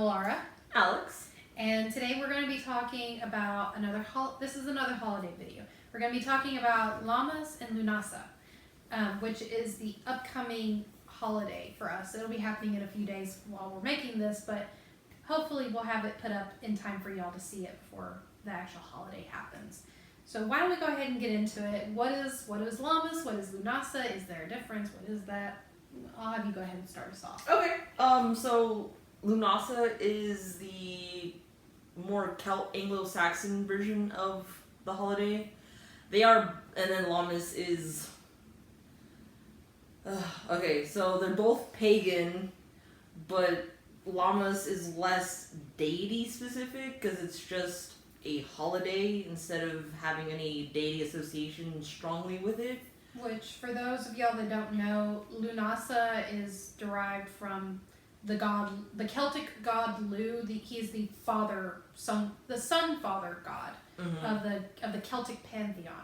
Alara. Alex. And today we're going to be talking about another holiday video. We're going to be talking about Lammas and Lughnasadh, which is the upcoming holiday for us. It'll be happening in a few days while we're making this, but hopefully we'll have it put up in time for y'all to see it before the actual holiday happens. So why don't we go ahead and get into it? What is Lammas? What is Lughnasadh? Is there a difference? What is that? I'll have you go ahead and start us off. Okay. So Lughnasadh is the more Anglo-Saxon version of the holiday. And then Lammas is. Okay, so they're both pagan, but Lammas is less deity specific because it's just a holiday instead of having any deity association strongly with it. Which, for those of y'all that don't know, Lughnasadh is derived from the Celtic god Lu. He's the sun-father god of the Celtic pantheon.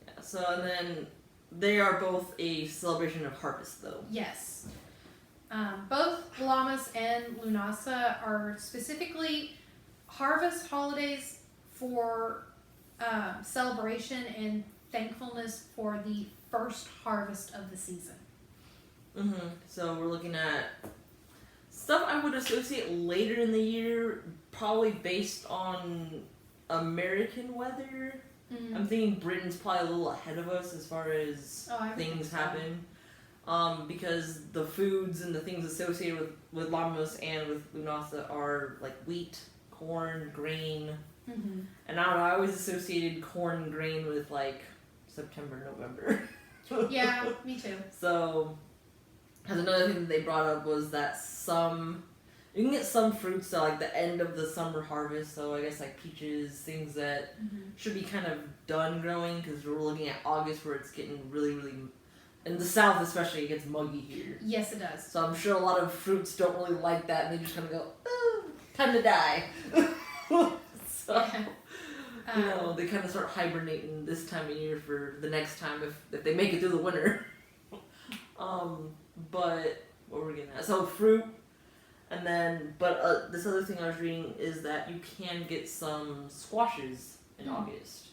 Yeah. So and then they are both a celebration of harvest, though. Yes. Both Lammas and Lughnasadh are specifically harvest holidays for celebration and thankfulness for the first harvest of the season. So we're looking at stuff I would associate later in the year, probably based on American weather. I'm thinking Britain's probably a little ahead of us as far as things happen. Because the foods and the things associated with Lammas and with Lughnasadh are like wheat, corn, grain. And I don't know, I always associated corn and grain with like September, November. Yeah, me too. So, because another thing that they brought up was that you can get some fruits at like the end of the summer harvest, so I guess like peaches, things that should be kind of done growing, because we're looking at August where it's getting really, really, in the south especially, it gets muggy here. Yes, it does. So I'm sure a lot of fruits don't really like that, and they just kind of go, time to die. So, they kind of start hibernating this time of year for the next time if they make it through the winter. But what were we getting at? So fruit, and then this other thing I was reading is that you can get some squashes in August.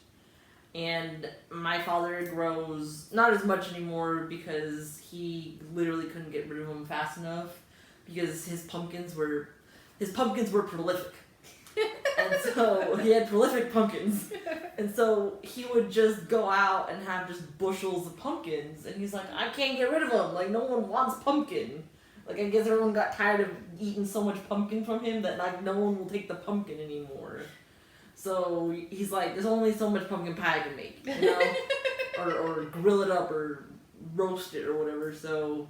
And my father grows not as much anymore because he literally couldn't get rid of them fast enough because his pumpkins were prolific. And so he had prolific pumpkins. And so he would just go out and have just bushels of pumpkins. And he's like, I can't get rid of them. Like, no one wants pumpkin. Like, I guess everyone got tired of eating so much pumpkin from him that, like, no one will take the pumpkin anymore. So he's like, there's only so much pumpkin pie I can make, you know? or grill it up or roast it or whatever. So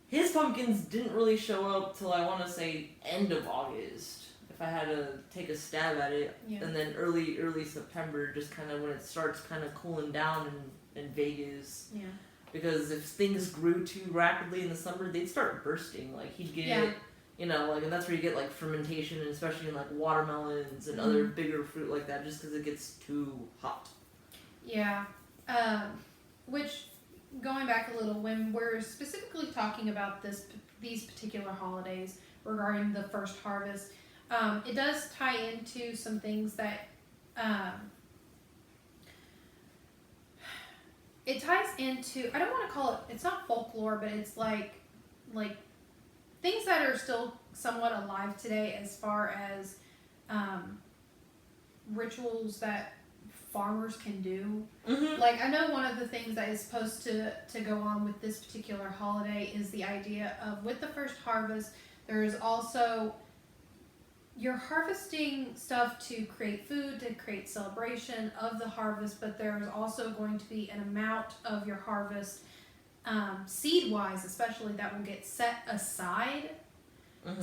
his pumpkins didn't really show up till I want to say end of August. If I had to take a stab at it, and then early September, just kind of when it starts kind of cooling down in Vegas. Yeah. Because if things grew too rapidly in the summer, they'd start bursting. Like he'd get, and that's where you get like fermentation, and especially in like watermelons and other bigger fruit like that, just because it gets too hot. Yeah. Which, going back a little, when we're specifically talking about these particular holidays regarding the first harvest. It does tie into some things that it ties into. I don't want to call it. It's not folklore, but it's like things that are still somewhat alive today, as far as rituals that farmers can do. Like, I know one of the things that is supposed to go on with this particular holiday is the idea of, with the first harvest, there is also, you're harvesting stuff to create food, to create celebration of the harvest, but there's also going to be an amount of your harvest, seed-wise especially, that will get set aside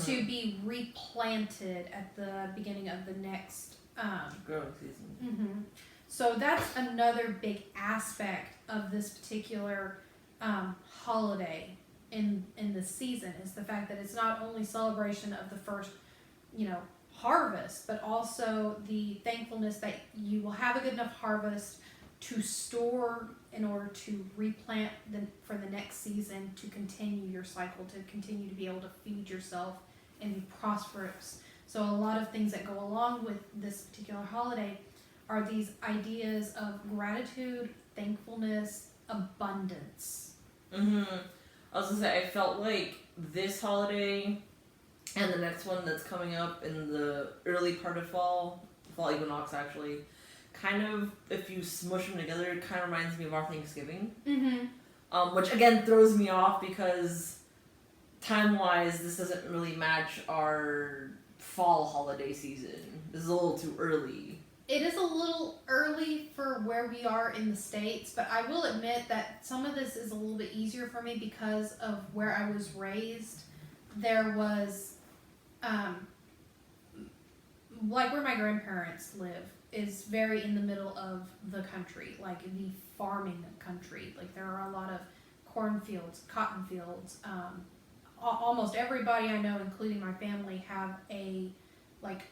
to be replanted at the beginning of the next growing season. So that's another big aspect of this particular holiday in the season, is the fact that it's not only celebration of the first harvest, but also the thankfulness that you will have a good enough harvest to store in order to replant for the next season, to continue your cycle, to continue to be able to feed yourself and be prosperous. So a lot of things that go along with this particular holiday are these ideas of gratitude, thankfulness, abundance. I was gonna say, I felt like this holiday and the next one that's coming up in the early part of fall equinox actually, kind of, if you smush them together, it kind of reminds me of our Thanksgiving. Which again throws me off because time-wise, this doesn't really match our fall holiday season. This is a little too early. It is a little early for where we are in the States, but I will admit that some of this is a little bit easier for me because of where I was raised. There was, like where my grandparents live is very in the middle of the country, like the farming country. Like there are a lot of cornfields, cotton fields. Almost everybody I know, including my family, have a like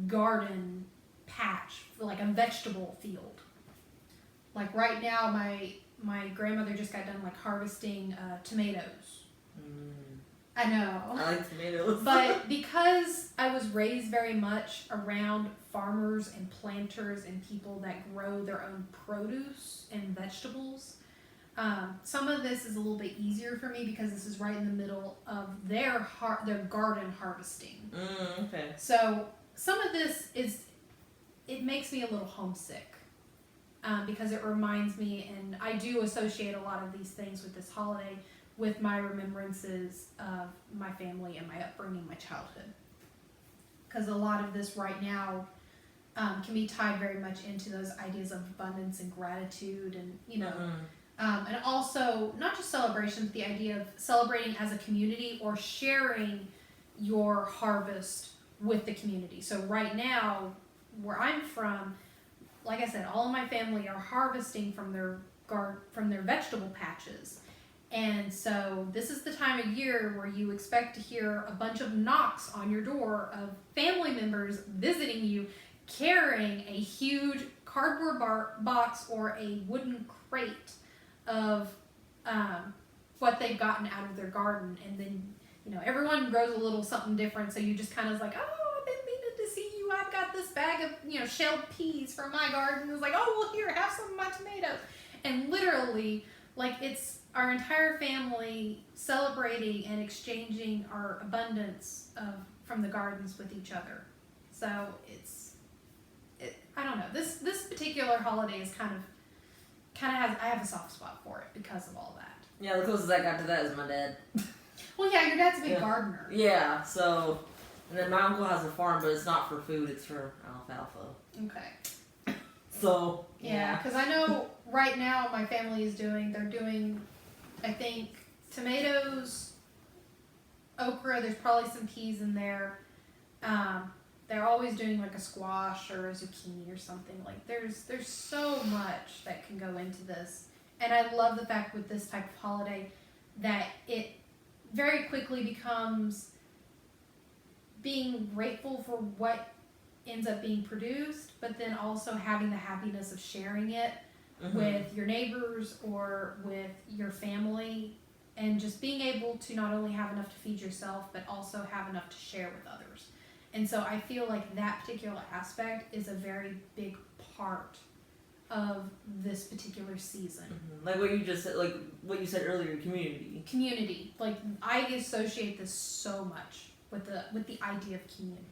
garden patch, like a vegetable field. Like right now, my grandmother just got done like harvesting tomatoes. I know. I like tomatoes. But because I was raised very much around farmers and planters and people that grow their own produce and vegetables, some of this is a little bit easier for me because this is right in the middle of their garden harvesting. Okay. So some of this it makes me a little homesick because it reminds me, and I do associate a lot of these things with this holiday, with my remembrances of my family and my upbringing, my childhood. Because a lot of this right now can be tied very much into those ideas of abundance and gratitude and, and also not just celebration, but the idea of celebrating as a community or sharing your harvest with the community. So right now, where I'm from, like I said, all of my family are harvesting from their vegetable patches. And so this is the time of year where you expect to hear a bunch of knocks on your door of family members visiting you, carrying a huge cardboard box or a wooden crate of what they've gotten out of their garden. And then, everyone grows a little something different. So you just kind of like, oh, I've been meaning to see you. I've got this bag of, shelled peas from my garden. It's like, oh, well, here, have some of my tomatoes. And literally, like, it's our entire family celebrating and exchanging our abundance from the gardens with each other. So I don't know. This particular holiday is kind of has, I have a soft spot for it because of all that. Yeah, the closest I got to that is my dad. Well, yeah, your dad's a big gardener. Yeah, so, and then my uncle has a farm, but it's not for food, it's for alfalfa. Okay. So, yeah, because I know right now my family is they're doing, I think, tomatoes, okra, there's probably some peas in there. They're always doing like a squash or a zucchini or something. Like there's so much that can go into this. And I love the fact with this type of holiday that it very quickly becomes being grateful for what ends up being produced, but then also having the happiness of sharing it with your neighbors or with your family, and just being able to not only have enough to feed yourself, but also have enough to share with others. And so I feel like that particular aspect is a very big part of this particular season. Like what you just said, like what you said earlier, community. Like I associate this so much with the idea of community.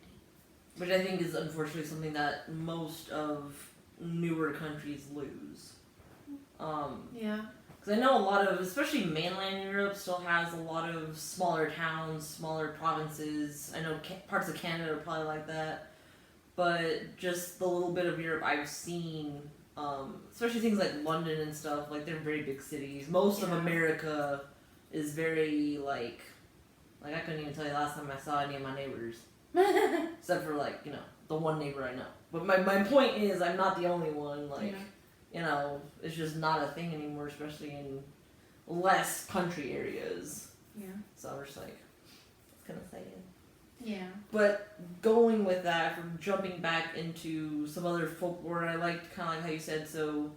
Which I think is unfortunately something that most of newer countries lose. Yeah. Because I know a lot of, especially mainland Europe, still has a lot of smaller towns, smaller provinces. I know parts of Canada are probably like that. But just the little bit of Europe I've seen, especially things like London and stuff, like they're very big cities. Most of America is very like I couldn't even tell you last time I saw any of my neighbors. Except for the one neighbor I know. But my point is I'm not the only one. It's just not a thing anymore, especially in less country areas. Yeah. So I'm just like, it's kind of sad. Yeah. But going with that, from jumping back into some other folklore, I liked kind of like how you said, so,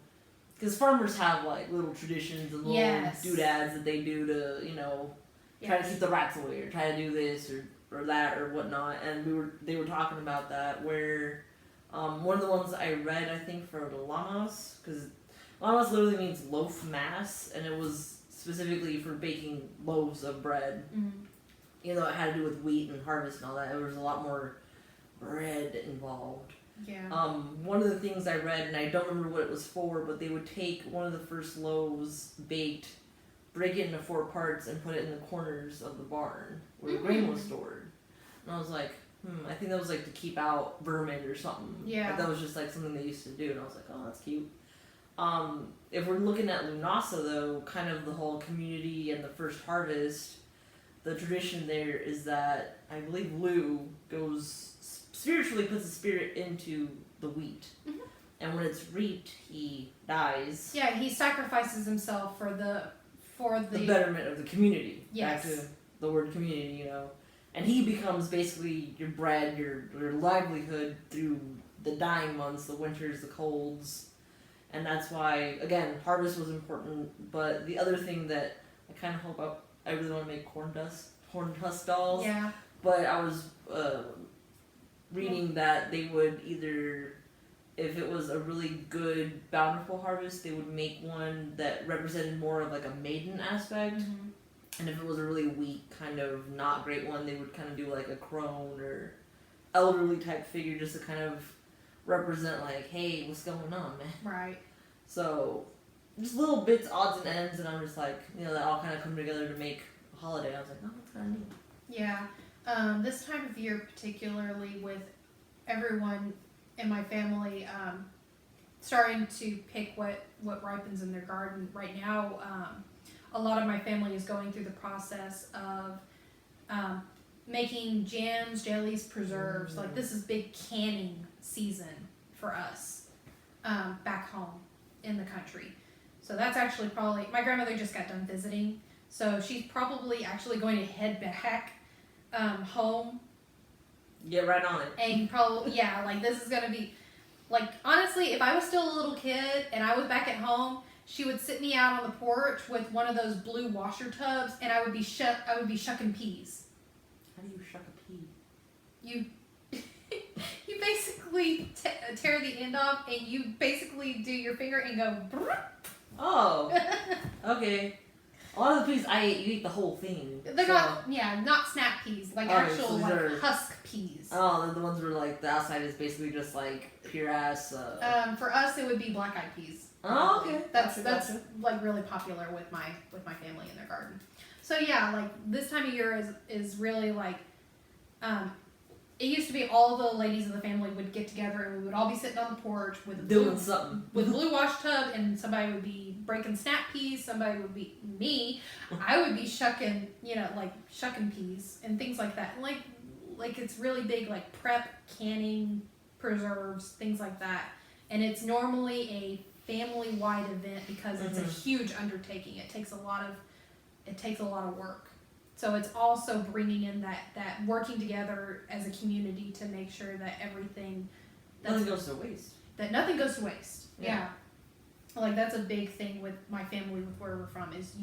because farmers have like little traditions and little doodads that they do to, try to keep the rats away or try to do this or or that or whatnot, and they were talking about that where one of the ones I read, I think for the Lammas, because Lammas literally means loaf mass, and it was specifically for baking loaves of bread. You know, it had to do with wheat and harvest and all that. There was a lot more bread involved. Yeah. One of the things I read, and I don't remember what it was for, but they would take one of the first loaves baked, break it into 4 parts, and put it in the corners of the barn where the grain was stored. And I was like, I think that was like to keep out vermin or something. Yeah. Like that was just like something they used to do, and I was like, oh, that's cute. If we're looking at Lughnasadh, though, kind of the whole community and the first harvest, the tradition there is that I believe Lou goes spiritually puts the spirit into the wheat, and when it's reaped, he dies. Yeah, he sacrifices himself for the betterment of the community. Yes. Back to the word community, you know, and he becomes basically your bread, your livelihood through the dying months, the winters, the colds, and that's why again harvest was important. But the other thing that I kind of hope I really want to make corn husk dolls. Yeah. But I was reading that they would either, if it was a really good bountiful harvest, they would make one that represented more of like a maiden aspect. And if it was a really weak, kind of not great one, they would kind of do like a crone or elderly type figure just to kind of represent like, hey, what's going on, man? Right. So just little bits, odds and ends, and I'm just like, you know, that all kind of come together to make a holiday. I was like, oh, that's kind of neat. Yeah. This time of year, particularly with everyone in my family starting to pick what ripens in their garden right now, a lot of my family is going through the process of making jams, jellies, preserves. Like this is big canning season for us back home in the country. So that's actually probably, my grandmother just got done visiting, so she's probably actually going to head back home. Get right on it. And probably, yeah, like this is gonna be, like honestly, if I was still a little kid and I was back at home, she would sit me out on the porch with one of those blue washer tubs, and I would be shucking peas. How do you shuck a pea? You you basically tear the end off, and you basically do your finger and go. Brrr. Oh, okay. A lot of the peas I eat, you eat the whole thing. They're not snap peas, like actual so like husk peas. Oh, they're the ones where like the outside is basically just like pure ass. For us, it would be black-eyed peas. Oh, okay. That's Gotcha. like really popular with my family in their garden. So yeah, like this time of year is really like, it used to be all the ladies of the family would get together and we would all be sitting on the porch with doing something with a blue wash tub, and somebody would be breaking snap peas, somebody would be me. I would be shucking, like shucking peas and things like that. And like it's really big, like prep, canning, preserves, things like that. And it's normally a family-wide event because it's a huge undertaking. It takes a lot of work. So it's also bringing in that working together as a community to make sure that nothing goes to waste. That nothing goes to waste. Yeah. Like that's a big thing with my family, with where we're from, is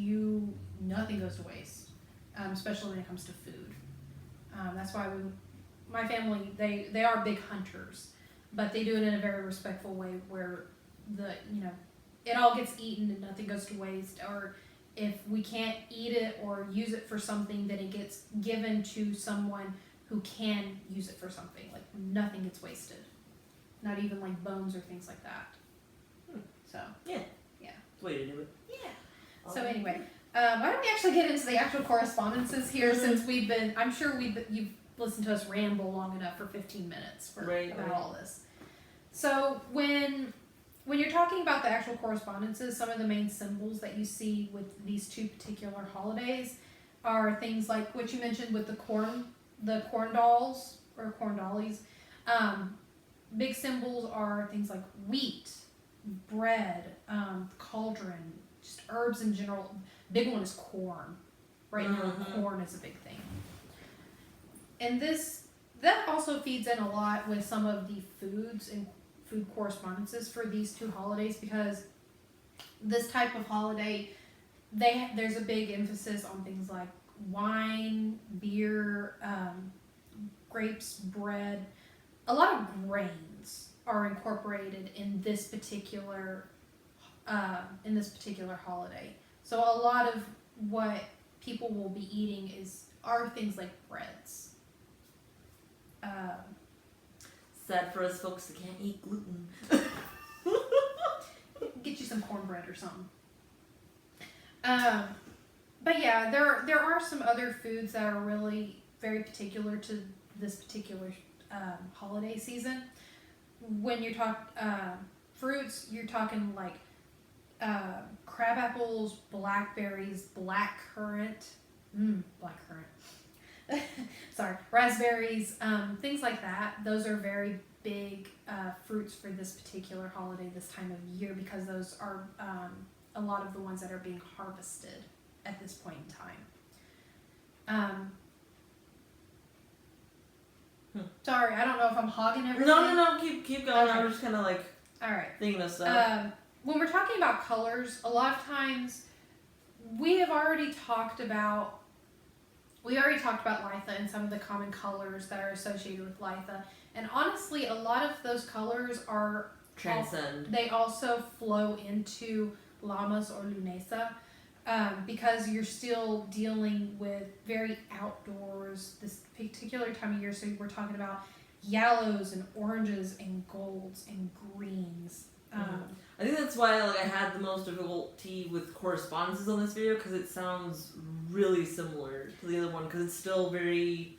nothing goes to waste, especially when it comes to food. That's why my family, they are big hunters, but they do it in a very respectful way where it all gets eaten and nothing goes to waste. Or if we can't eat it or use it for something, then it gets given to someone who can use it for something. Like nothing gets wasted, not even like bones or things like that. So yeah, it's a way to do it. Yeah. So anyway, why don't we actually get into the actual correspondences here, since I'm sure you've listened to us ramble long enough for 15 minutes about all this. So when you're talking about the actual correspondences, some of the main symbols that you see with these two particular holidays are things like what you mentioned with the corn dolls or corn dollies. Big symbols are things like wheat, bread, cauldron, just herbs in general. Big one is corn. Right now, corn is a big thing. And that also feeds in a lot with some of the foods and food correspondences for these two holidays, because this type of holiday, there's a big emphasis on things like wine, beer, grapes, bread, a lot of grains are incorporated in this particular holiday. So a lot of what people will be eating are things like breads. Sad for us folks that can't eat gluten. Get you some cornbread or something. But yeah, there are some other foods that are really very particular to this particular holiday season. When you talk fruits, you're talking like crab apples, blackberries, blackcurrant, sorry, raspberries, things like that. Those are very big fruits for this particular holiday this time of year, because those are a lot of the ones that are being harvested at this point in time. Sorry, I don't know if I'm hogging everything. No, keep going. Okay. I was just kind of like all right, thinking of stuff. When we're talking about colors, a lot of times we have already talked about Litha and some of the common colors that are associated with Litha. And honestly, a lot of those colors are transcend. They also flow into Lammas or Lughnasadh, because you're still dealing with very outdoors this particular time of year. So we're talking about yellows and oranges and golds and greens. I think that's why I had the most difficulty with correspondences on this video, because it sounds really similar to the other one, because it's still very,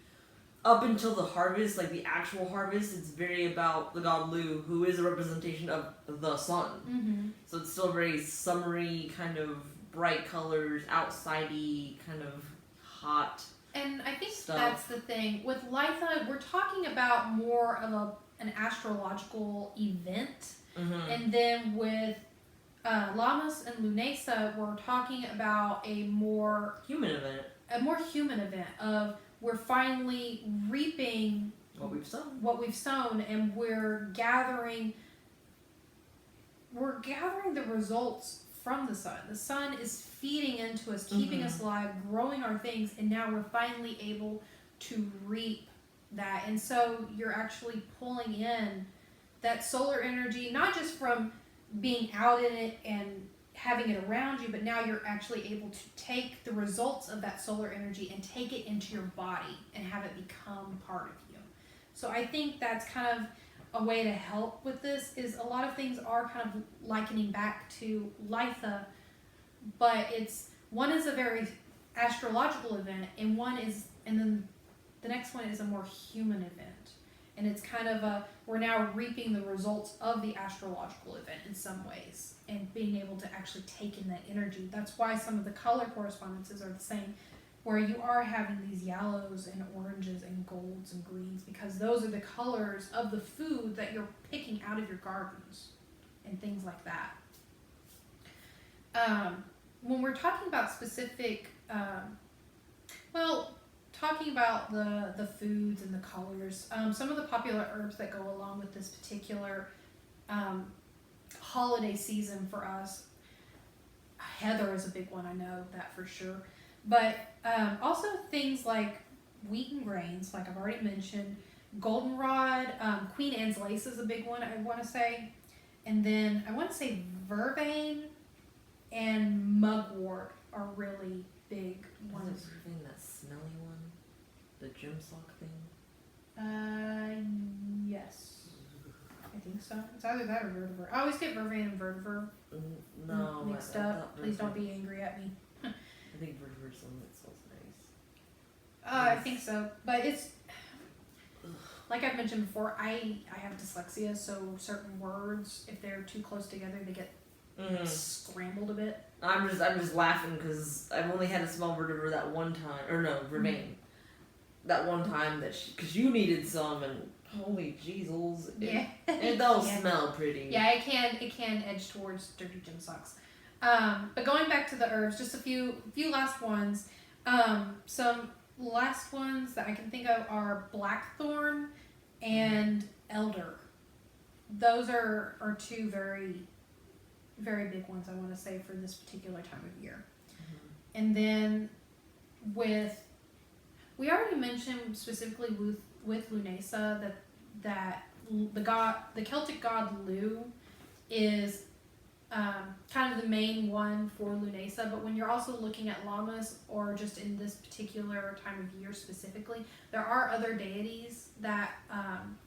up until the harvest, like the actual harvest, it's very about the god Lu, who is a representation of the sun. Mm-hmm. So it's still very summery, kind of bright colors, outsidey, kind of hot. And I think stuff. That's the thing. With Litha, we're talking about more of an astrological event. Mm-hmm. And then with Lammas and Lughnasadh, we're talking about a more human event of we're finally reaping what we've sown, and we're gathering the results from the sun. The sun is feeding into us, keeping us alive, growing our things, and now we're finally able to reap that. And so you're actually pulling in that solar energy, not just from being out in it and having it around you, but now you're actually able to take the results of that solar energy and take it into your body and have it become part of you. So I think that's kind of a way to help with this, is a lot of things are kind of likening back to Litha, but one is a very astrological event, and then the next one is a more human event. And it's kind of we're now reaping the results of the astrological event in some ways, and being able to actually take in that energy. That's why some of the color correspondences are the same, where you are having these yellows and oranges and golds and greens, because those are the colors of the food that you're picking out of your gardens and things like that. When we're talking about specific, talking about the foods and the colors, some of the popular herbs that go along with this particular holiday season for us, heather is a big one, I know that for sure. But also things like wheat and grains, like I've already mentioned, goldenrod, Queen Anne's lace is a big one, I want to say. And then I want to say vervain and mugwort are really big ones. Is it that smelly one? The gym sock thing? Yes. I think so. It's either that or vertiver. I always get vervain and vertiver mixed up. Please don't be angry at me. I think vertiver is something that smells nice. I think so. But it's, like I've mentioned before, I have dyslexia, so certain words, if they're too close together, they get scrambled a bit. I'm just laughing because I've only had to smell vertiver that one time, or no, vervain. That one time because you needed some, and holy jeezels, it does smell pretty. Yeah, it can edge towards dirty gym socks. But going back to the herbs, just a few last ones. Some last ones that I can think of are blackthorn and elder. Those are two very, very big ones, I want to say, for this particular time of year. And then we already mentioned specifically with Lughnasadh that the Celtic god Lu is kind of the main one for Lughnasadh, but when you're also looking at Lammas, or just in this particular time of year specifically, there are other deities that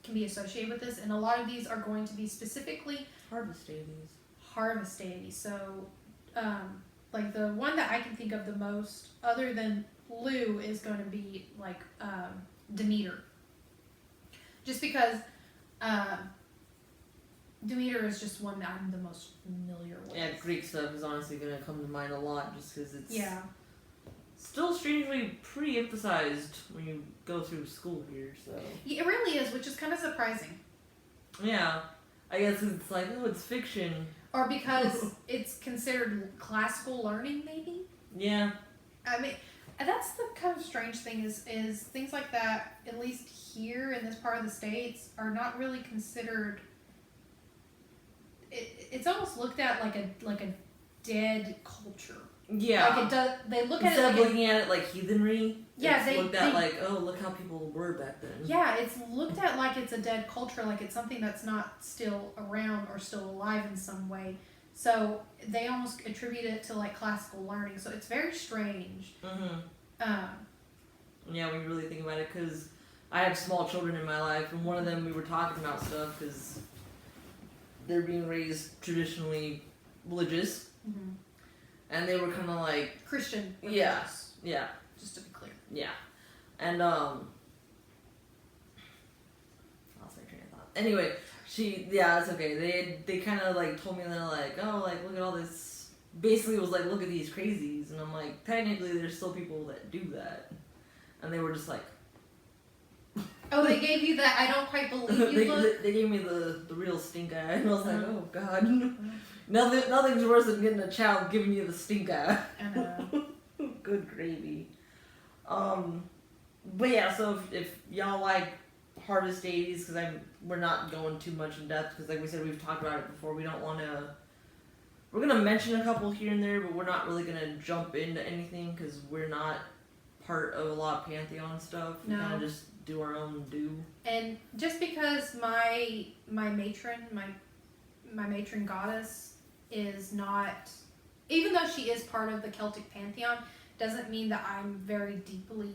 can be associated with this, and a lot of these are going to be specifically harvest deities. Harvest deities. So, like the one that I can think of the most, other than Lu, is going to be like Demeter, just because. Demeter is just one that I'm the most familiar with. Yeah, Greek stuff is honestly going to come to mind a lot just because it's still strangely pretty emphasized when you go through school here. So yeah, it really is, which is kind of surprising. Yeah, I guess it's like, oh, it's fiction. Or because it's considered classical learning, maybe? Yeah. I mean, that's the kind of strange thing is things like that, at least here in this part of the States, are not really considered. It's almost looked at like a dead culture. Yeah. Like it does. They look Instead at it of looking at it like heathenry. Yeah, it's looked at like, oh, look how people were back then. Yeah, it's looked at like it's a dead culture, like it's something that's not still around or still alive in some way. So they almost attribute it to like classical learning. So it's very strange. Yeah, when you really think about it, because I have small children in my life, and one of them we were talking about stuff because they're being raised traditionally religious, and they were kind of like Christian religious. Yeah. Just to be clear. Yeah, and lost my train of thought. Anyway, it's okay. They kind of like told me, they're like, oh, like look at all this. Basically, it was like, look at these crazies, and I'm like, technically, there's still people that do that, and they were just like. Oh, they gave you that I don't quite believe you look? They gave me the real stink eye, and I was like, oh god. Nothing's worse than getting a child giving you the stink eye. I know. Good gravy. But yeah, so if y'all like harvest deities, because we're not going too much in depth, because like we said, we've talked about it before, we don't want to. We're gonna mention a couple here and there, but we're not really gonna jump into anything because we're not part of a lot of pantheon stuff. No. We kind of just do our own do. And just because my matron goddess is not, even though she is part of the Celtic pantheon, doesn't mean that I'm very deeply.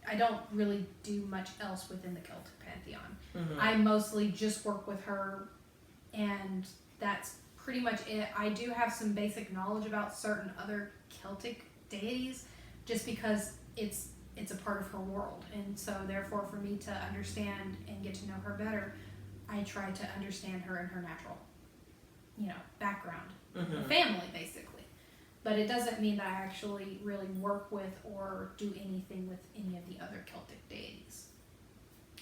I don't really do much else within the Celtic pantheon. I mostly just work with her, and that's pretty much it. I do have some basic knowledge about certain other Celtic deities, just because it's a part of her world, and so therefore for me to understand and get to know her better, I try to understand her and her natural, background, family basically. But it doesn't mean that I actually really work with or do anything with any of the other Celtic deities.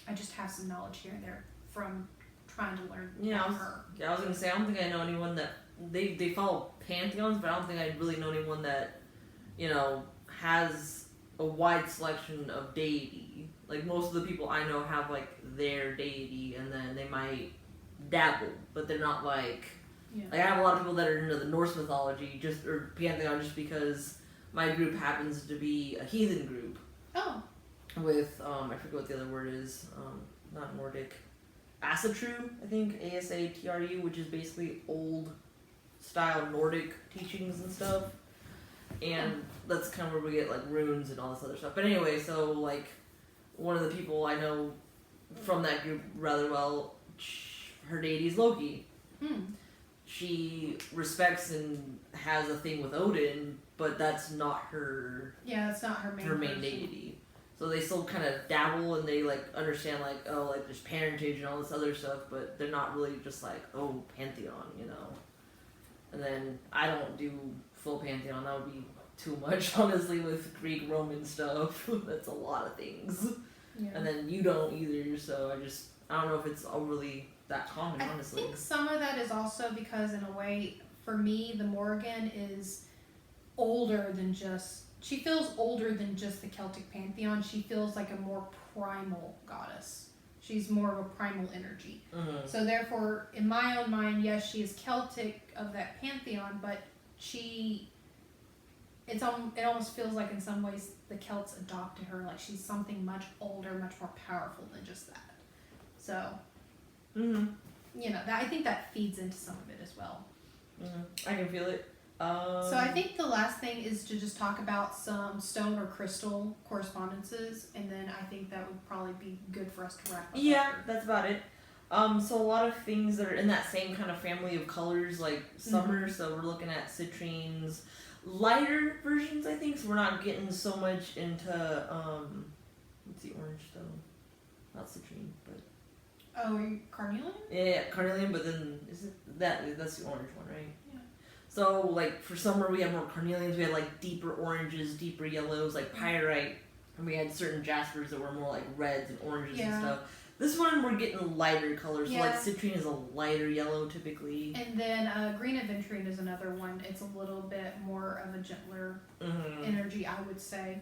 I just have some knowledge here and there from trying to learn about her. Yeah, I was gonna say, I don't think I know anyone that they follow pantheons, but I don't think I really know anyone that has a wide selection of deity. Like most of the people I know have like their deity, and then they might dabble, but they're not like. Yeah. Like I have a lot of people that are into the Norse mythology, or pantheon, just because my group happens to be a heathen group. Oh. With I forget what the other word is. Not Nordic. Asatru, I think, ASATRU, which is basically old style Nordic teachings and stuff. And that's kind of where we get like runes and all this other stuff. But anyway, so like one of the people I know from that group rather well, her deity is Loki. She respects and has a thing with Odin, but that's not her. Yeah, that's not her main deity. So they still kind of dabble, and they like understand like, oh, like there's parentage and all this other stuff, but they're not really just like, oh, pantheon, And then I don't do full pantheon. That would be too much, honestly, with Greek, Roman stuff. That's a lot of things. Yeah. And then you don't either, so I don't know if it's overly that common, honestly. I think some of that is also because, in a way, for me, the Morrigan is older than just. She feels older than just the Celtic pantheon. She feels like a more primal goddess. She's more of a primal energy. So therefore, in my own mind, yes, she is Celtic of that pantheon, but she it almost feels like in some ways the Celts adopted her, like she's something much older, much more powerful than just that. So, I think that feeds into some of it as well. I can feel it. So I think the last thing is to just talk about some stone or crystal correspondences, and then I think that would probably be good for us to wrap up. Yeah, that's about it. So a lot of things that are in that same kind of family of colors, like summer. So we're looking at citrines, lighter versions, I think. So we're not getting so much into what's the orange though? Not citrine, but carnelian. Yeah, carnelian. But then is it that's the orange one, right? Yeah. So like for summer we have more carnelians. We had like deeper oranges, deeper yellows, like pyrite, and we had certain jaspers that were more like reds and oranges and stuff. This one we're getting lighter colors, so like citrine is a lighter yellow typically. And then green aventurine is another one. It's a little bit more of a gentler energy, I would say.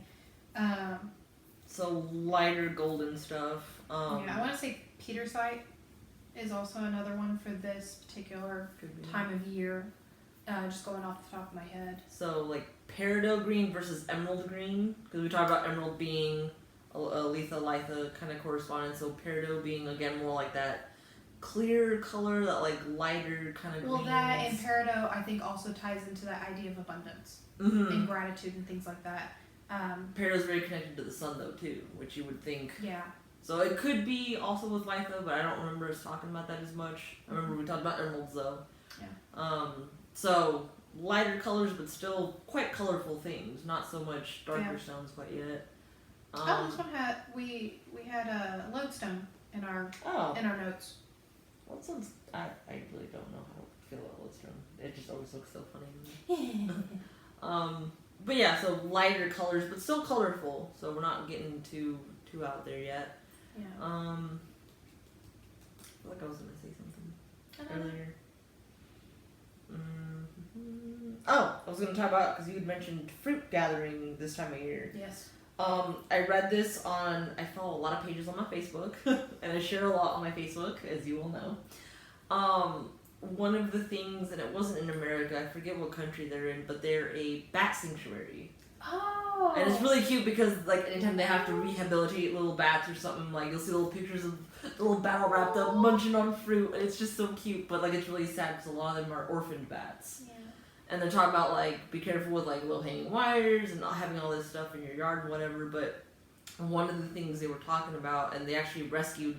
So lighter golden stuff. I want to say petersite is also another one for this particular time of year. Just going off the top of my head. So like peridot green versus emerald green, because we talked about emerald being a litha kind of correspondence, so peridot being again more like that clear color, that like lighter kind of greens. That and peridot I think also ties into that idea of abundance and gratitude and things like that. Peridot's very connected to the sun though too, which you would think. Yeah. So it could be also with litha, but I don't remember us talking about that as much. I remember we talked about emeralds though. Yeah. So lighter colors, but still quite colorful things. Not so much darker stones quite yet. This one had we had a lodestone in our notes. Lodestones, I really don't know how to feel about lodestone. It just always looks so funny to me. But yeah, so lighter colors, but still colorful. So we're not getting too out there yet. Yeah. I feel like I was gonna say something earlier. I was gonna talk about, because you had mentioned fruit gathering this time of year. Yes. I read this I follow a lot of pages on my Facebook, and I share a lot on my Facebook, as you all know. One of the things, and it wasn't in America, I forget what country they're in, but they're a bat sanctuary. Oh. And it's really cute because, like, anytime they have to rehabilitate little bats or something, like, you'll see little pictures of the little bat all wrapped up, munching on fruit, and it's just so cute, but, like, it's really sad because a lot of them are orphaned bats. Yeah. And they're talking about, like, be careful with, like, low hanging wires and not having all this stuff in your yard and whatever, but one of the things they were talking about, and they actually rescued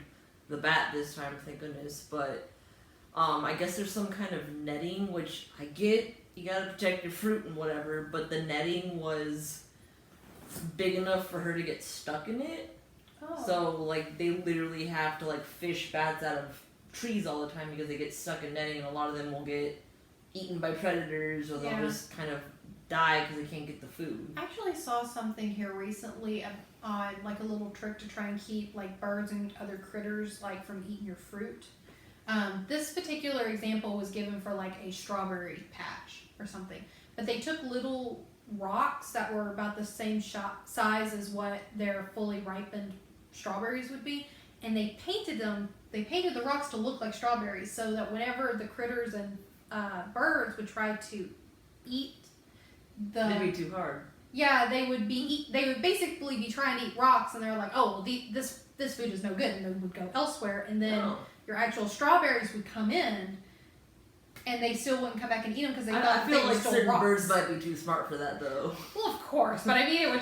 the bat this time, thank goodness, but I guess there's some kind of netting, which I get, you gotta protect your fruit and whatever, but the netting was big enough for her to get stuck in it. Oh. So, like, they literally have to, like, fish bats out of trees all the time because they get stuck in netting, and a lot of them will get eaten by predators, or they'll just kind of die because they can't get the food. I actually saw something here recently on, like, a little trick to try and keep, like, birds and other critters, like, from eating your fruit. This particular example was given for, like, a strawberry patch or something. But they took little rocks that were about the same size as what their fully ripened strawberries would be, and they painted the rocks to look like strawberries, so that whenever the critters and birds would try to eat it'd be too hard. Yeah, they would basically be trying to eat rocks, and they're like, oh, well, this food is no good, and they would go elsewhere, and then your actual strawberries would come in, and they still wouldn't come back and eat them because they thought they were still rocks. I feel like certain birds might be too smart for that, though. Well, of course, but I mean, it would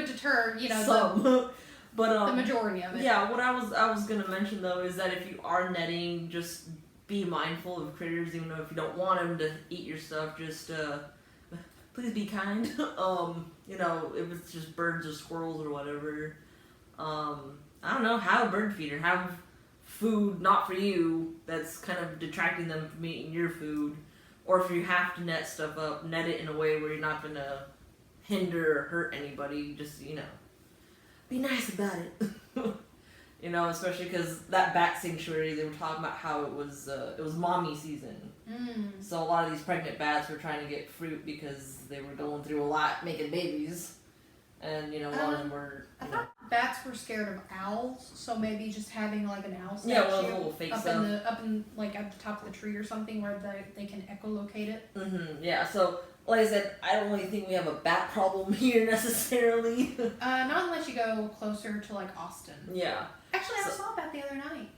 deter, you know, some. But the majority of it. Yeah, what I was gonna mention though is that if you are netting, just be mindful of critters, even though if you don't want them to eat your stuff, just please be kind. You know, if it's just birds or squirrels or whatever, I don't know, have a bird feeder, have food not for you that's kind of detracting them from eating your food, or if you have to net stuff up, net it in a way where you're not gonna hinder or hurt anybody. Just, you know, be nice about it. You know, especially because that bat sanctuary, they were talking about how it was mommy season. So a lot of these pregnant bats were trying to get fruit because they were going through a lot making babies, and you know, a lot of them were. I thought bats were scared of owls, so maybe just having like an owl statue Yeah, well, little fake up stuff. up in like at the top of the tree or something where they can echolocate it. Yeah. So, like I said, I don't really think we have a bat problem here necessarily. Not unless you go closer to like Austin. Yeah. Actually, I saw a bat the other night.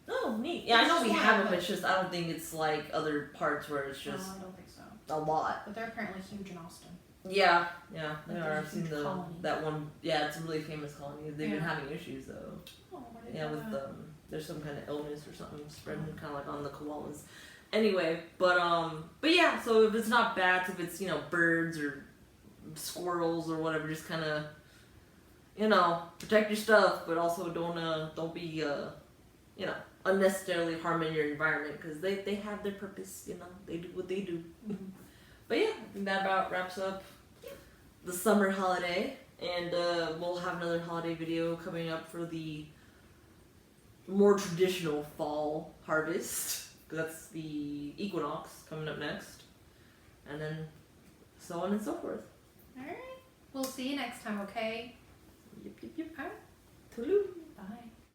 Oh, neat. Yeah, I know we have them. It's just I don't think it's like other parts where it's just No, I don't think so. a lot. But they're apparently huge in Austin. Yeah, they Like are. I've seen colony. that one. Yeah, it's a really famous colony. They've been having issues though. Oh, Yeah, with there's some kind of illness or something spreading kind of like on the koalas. Anyway, but yeah. So if it's not bats, if it's birds or squirrels or whatever, just kind of protect your stuff, but also don't be unnecessarily harming your environment because they have their purpose. They do what they do. But yeah, I think that about wraps up the summer holiday, and we'll have another holiday video coming up for the more traditional fall harvest, because that's the equinox coming up next, and then so on and so forth. Alright. We'll see you next time, okay? Yep. Alright. Toodaloo. Bye.